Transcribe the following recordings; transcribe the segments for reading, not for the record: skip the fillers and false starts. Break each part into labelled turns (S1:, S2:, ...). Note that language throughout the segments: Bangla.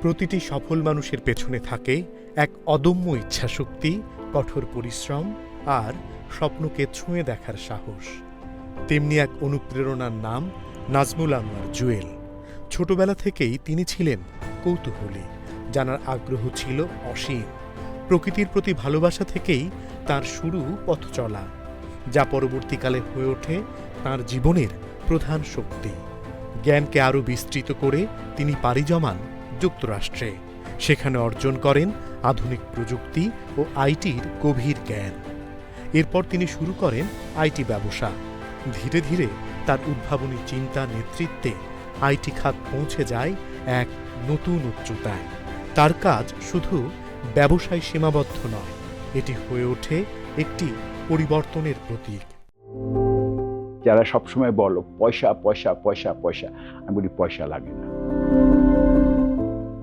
S1: প্রতিটি সফল মানুষের পেছনে থাকে এক অদম্য ইচ্ছাশক্তি, কঠোর পরিশ্রম আর স্বপ্নকে ছুঁয়ে দেখার সাহস। তেমনি এক অনুপ্রেরণার নাম নাজমুল আনোয়ার জুয়েল। ছোটবেলা থেকেই তিনি ছিলেন কৌতূহলী, জানার আগ্রহ ছিল অসীম। প্রকৃতির প্রতি ভালোবাসা থেকেই তার শুরু পথ চলা, যা পরবর্তীকালে হয়ে ওঠে তাঁর জীবনের প্রধান শক্তি। জ্ঞানকে আরও বিস্তৃত করে তিনি পাড়ি জমান যুক্তরাষ্ট্রে। সেখানে অর্জন করেন আধুনিক প্রযুক্তি ও আইটির গভীর জ্ঞান। এরপর তিনি শুরু করেন আইটি ব্যবসা। ধীরে ধীরে তার উদ্ভাবনী চিন্তা নেতৃত্বে আইটি খাত পৌঁছে যায় এক নতুন উচ্চতায়। তার কাজ শুধু ব্যবসায় সীমাবদ্ধ নয়, এটি হয়ে ওঠে একটি পরিবর্তনের প্রতীক।
S2: যারা সবসময় বলো পয়সা পয়সা পয়সা পয়সা, আমি বলি পয়সা লাগে না,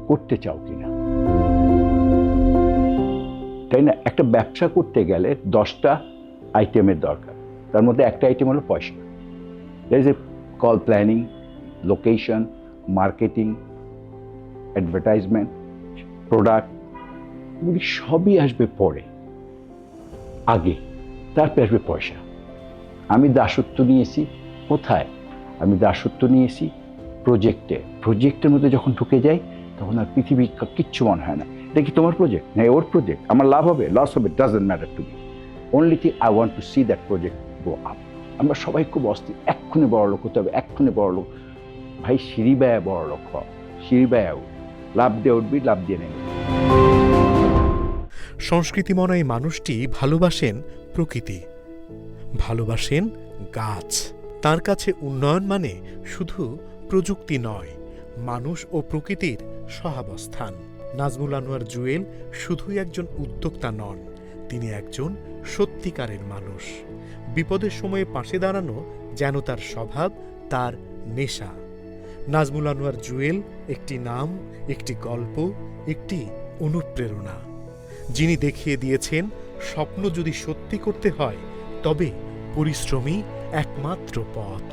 S2: করতে চাও কিনা, তাই না? একটা ব্যবসা করতে গেলে 10টা আইটেমের দরকার, তার মধ্যে একটা আইটেম হলো পয়সা। there is a call planning, location, marketing, advertisement, product, এগুলি সবই আসবে পরে, আগে তারপরে আসবে পয়সা। আমি দাসত্ব নিয়েছি কোথায়? আমি দাসত্ব নিয়েছি প্রজেক্টের মধ্যে যখন ঢুকে যাই তখন আর পৃথিবী কিচ্ছু মনে হয় না। এটা কি তোমার প্রজেক্ট? না, ওর প্রজেক্ট। আমার লাভ হবে লস হবে doesn't matter to me, only thing I want to see that project go up. আমরা সবাই খুব অস্থির, এক্ষুনি বড় লোক হতে হবে, এক্ষুনি বড় লোক। ভাই সিঁড়ি বেয়া বড় লোক হও, সিঁড়ি বেয়া লাভ দিয়ে উঠবি, লাভ দিয়ে নেই।
S1: সংস্কৃতিমনা এই মানুষটি ভালোবাসেন প্রকৃতি, ভালোবাসেন গাছ। তার কাছে উন্নয়ন মানে শুধু প্রযুক্তি নয়, মানুষ ও প্রকৃতির সহাবস্থান। নাজমুল আনোয়ার জুয়েল শুধুই একজন উদ্যোক্তা নন, তিনি একজন সত্যিকারের মানুষ। বিপদের সময়ে পাশে দাঁড়ানো যেন তার স্বভাব, তার নেশা। নাজমুল আনোয়ার জুয়েল একটি নাম, একটি গল্প, একটি অনুপ্রেরণা, যিনি দেখিয়ে দিয়েছেন স্বপ্ন যদি সত্যি করতে হয় তবে পরিশ্রমই একমাত্র পথ।